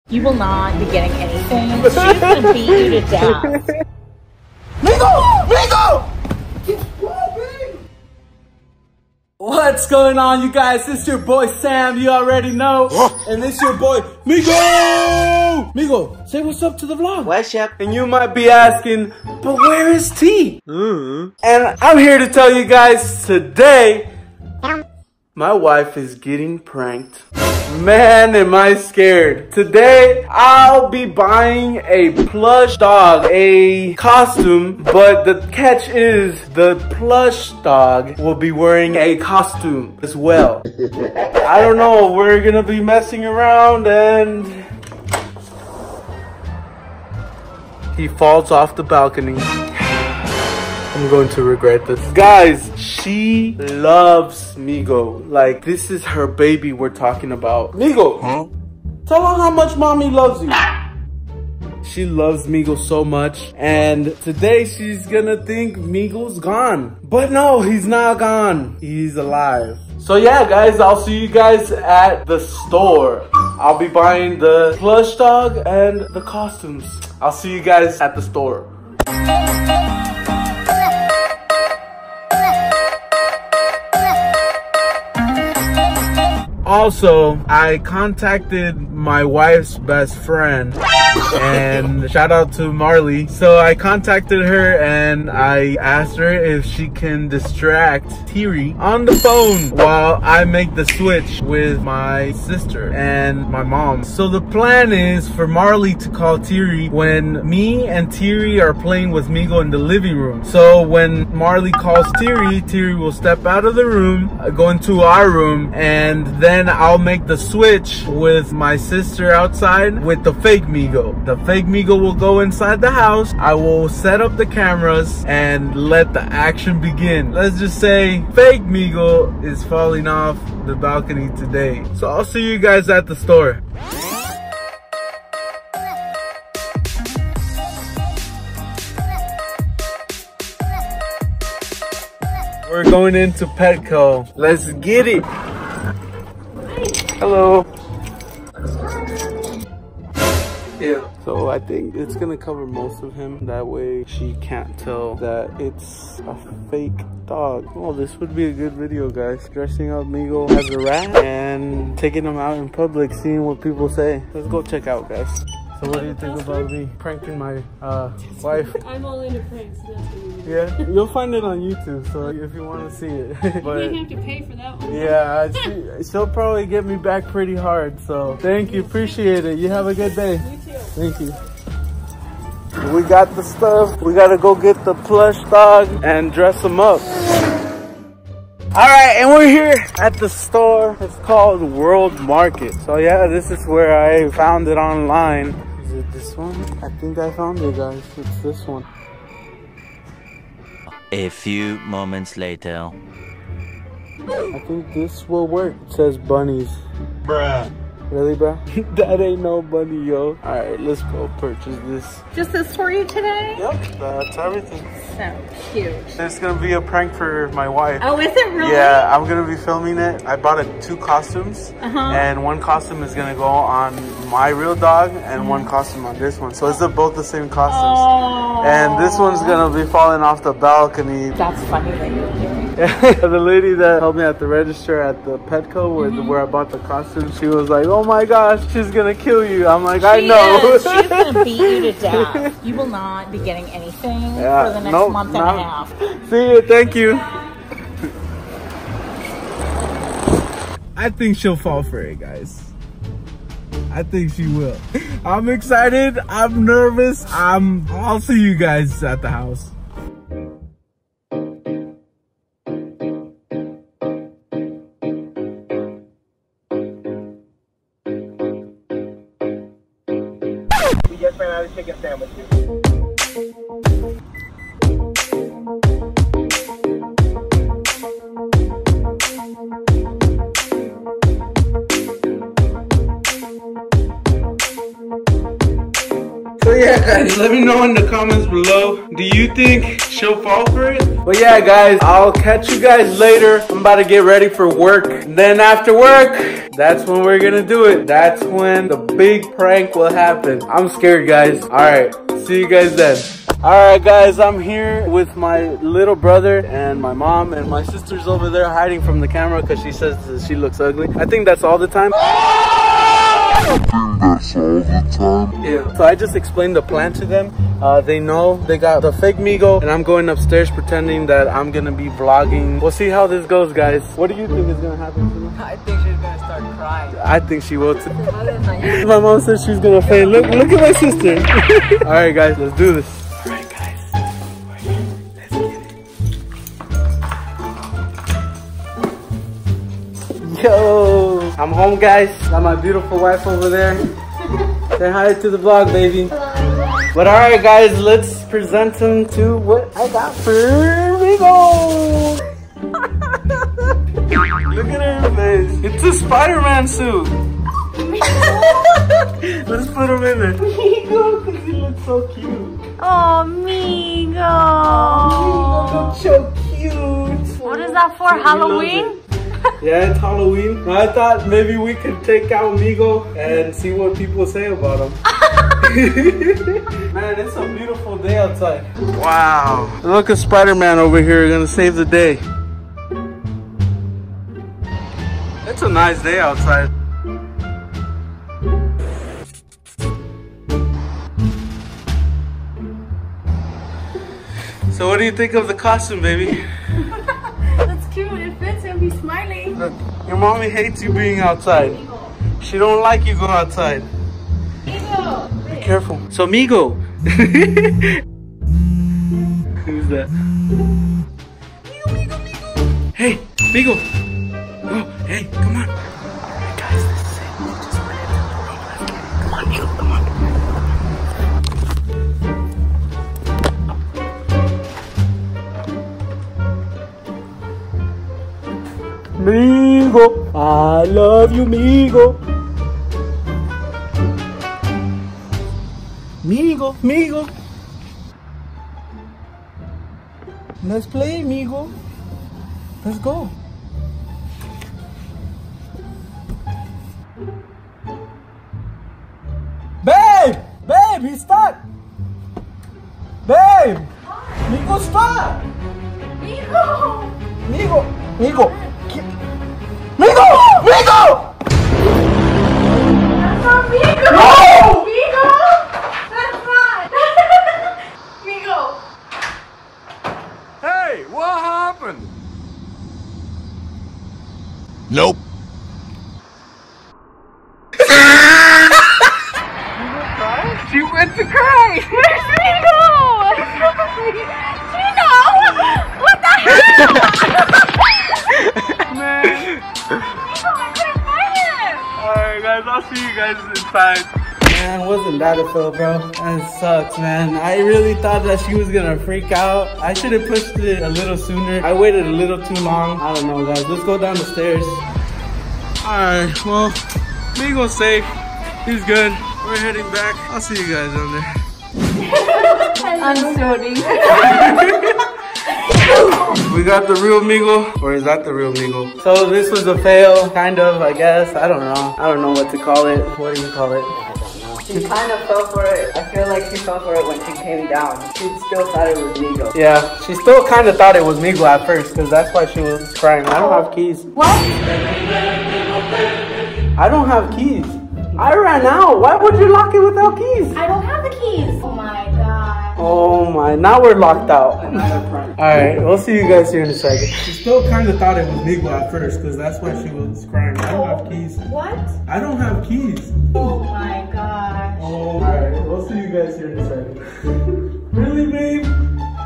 You will not be getting anything. She's gonna beat you to death. Migo! What's going on, you guys? This is your boy Sam, you already know. And this is your boy Migo! Migo, say what's up to the vlog. What's up? And you might be asking, but where is T? And I'm here to tell you guys today, my wife is getting pranked. Man, am I scared. Today, I'll be buying a plush dog, a costume, but the catch is the plush dog will be wearing a costume as well. I don't know, we're gonna be messing around and he falls off the balcony. I'm going to regret this. Guys, she loves Migo. Like, this is her baby we're talking about. Migo, tell her how much mommy loves you. She loves Migo so much. And today she's gonna think Migo's gone. But no, he's not gone. He's alive. So yeah, guys, I'll see you guys at the store. I'll be buying the plush dog and the costumes. I'll see you guys at the store. Also, I contacted my wife's best friend, and shout out to Marley. So I contacted her and I asked her if she can distract Tiri on the phone while I make the switch with my sister and my mom. So the plan is for Marley to call Tiri when me and Tiri are playing with Migo in the living room. So when Marley calls Tiri, Tiri will step out of the room, go into our room, and then I'll make the switch with my sister outside with the fake Migo. The fake Migo will go inside the house. I will set up the cameras and let the action begin. Let's just say fake Migo is falling off the balcony today. So I'll see you guys at the store. We're going into Petco. Let's get it. Hello. Yeah. So I think it's gonna cover most of him. That way she can't tell that it's a fake dog. Oh, this would be a good video, guys. Dressing up Migo as a rat and taking him out in public, seeing what people say. Let's go check out, guys. So what do you think about me pranking my wife? I'm all into pranks. Yeah, you'll find it on YouTube, so if you want to see it. But you have to pay for that one. Yeah, she'll probably get me back pretty hard, so thank you, appreciate it. You have a good day. You too. Thank you. We got the stuff. We gotta go get the plush dog and dress him up. Alright, and we're here at the store. It's called World Market. So yeah, this is where I found it online. Is it this one? I think I found it, guys. It's this one. A few moments later. I think this will work. It says bunnies. Bruh. Really, bro? That ain't no bunny, yo. Alright, let's go purchase this. Just this for you today? Yep, that's everything. So cute. It's gonna be a prank for my wife. Oh, is it really? Yeah, I'm gonna be filming it. I bought two costumes, and one costume is gonna go on my real dog, and one costume on this one. So it's both the same costumes. Oh. And this one's gonna be falling off the balcony. That's funny that you're doing. The lady that helped me at the register at the Petco where I bought the costume, she was like, "Oh my gosh, she's gonna kill you." I'm like, I know. She's gonna beat you to death. You will not be getting anything for the next month and a half. See you, thank you. I think she'll fall for it, guys. I think she will. I'm excited, I'm nervous. I'll see you guys at the house. We just ran out of chicken sandwiches. So yeah, guys, let me know in the comments below. Do you think she'll fall for it? But yeah, guys, I'll catch you guys later. I'm about to get ready for work. Then after work, that's when we're gonna do it. That's when the big prank will happen. I'm scared, guys. All right, see you guys then. All right, guys, I'm here with my little brother and my mom, and my sister's over there hiding from the camera because she says that she looks ugly. I think that's all the time. Yeah. So I just explained the plan to them. They know they got the fake Migo, and I'm going upstairs pretending that I'm gonna be vlogging. We'll see how this goes, guys. What do you think is gonna happen to me? I think she's gonna start crying. I think she will too. My mom said she's gonna faint. Look at my sister. All right, guys, let's do this. All right, guys, let's get it. Yo, I'm home, guys. Got my beautiful wife over there. Say hi to the vlog, baby. But all right, guys, let's present him to what I got for Migo. Look at her face. It's a Spider-Man suit. Let's put him in there. Migo, because he looks so cute. Oh, Migo. Migo looks so cute. What is that for, Halloween? Yeah, it's Halloween. I thought maybe we could take out Migo and see what people say about him. Man, it's a beautiful day outside. Wow. Look at Spider-Man over here, gonna save the day. It's a nice day outside. So what do you think of the costume, baby? That's cute. It fits him. He's smiling. Look, your mommy hates you being outside. She don't like you go outside. Migo. Be careful. So Migo. Who's that? Migo. Hey, Migo. Oh, hey, come on. Alright, guys, this is it. We just went into the room. Let's get it. Come on, Migo, come on. Migo, I love you, Migo. Migo. Let's play, Migo. Let's go. Babe, he's stuck. Babe, Migo's stuck. Migo. Migo! That's not Migo. No! Migo. That's not. Migo. Hey, what happened? Nope. She went to cry. Where's Migo? Gino! What the hell? Man. Migo, I couldn't find him. Alright, guys, I'll see you guys inside. Man, wasn't that a fail, bro? That sucks, man. I really thought that she was gonna freak out. I should have pushed it a little sooner. I waited a little too long. I don't know, guys. Let's go down the stairs. Alright, well, Migo's safe. He's good. We're heading back. I'll see you guys down there. I'm sorry. We got the real Migo, or is that the real Migo? So this was a fail, kind of, I guess. I don't know. I don't know what to call it. What do you call it? She kind of fell for it. I feel like she fell for it when she came down. She still thought it was Migo. Yeah, she still kind of thought it was Migo at first, because that's why she was crying. I don't have keys. What? I don't have keys. I ran out. Why would you lock it without keys? I don't have the keys. Oh my god. Oh my, now we're locked out. Alright, we'll see you guys here in a second. She still kind of thought it was Migo at first, because that's why she was crying. I don't have keys. What? I don't have keys. Oh my gosh. Oh, alright, we'll see you guys here in a second. Really, babe?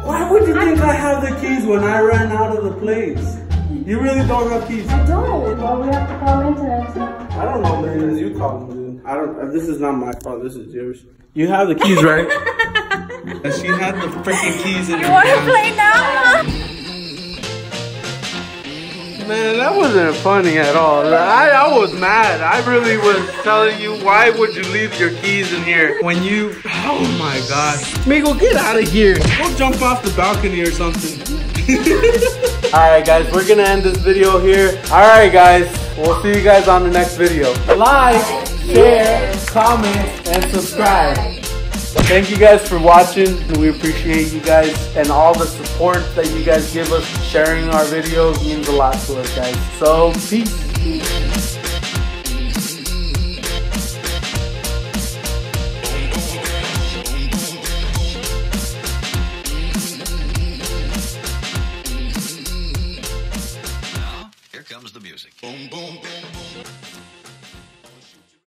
Why would you think I have the keys when I ran out of the place? You really don't have keys? I don't. Well, we have to call maintenance now. I don't know, man. You call them, dude. I don't. This is not my fault. This is yours. You have the keys, right? And she had the freaking keys in her You want to hand. play now? Man, that wasn't funny at all. I was mad. I really was telling you, why would you leave your keys in here when you... Oh my gosh. Migo, get out of here. Go jump off the balcony or something. Alright guys, we're gonna end this video here. Alright guys, we'll see you guys on the next video. Like, share, comment, and subscribe. Thank you guys for watching. We appreciate you guys and all the support that you guys give us. Sharing our videos means a lot to us, guys. So, peace. Here comes the music. Boom, boom.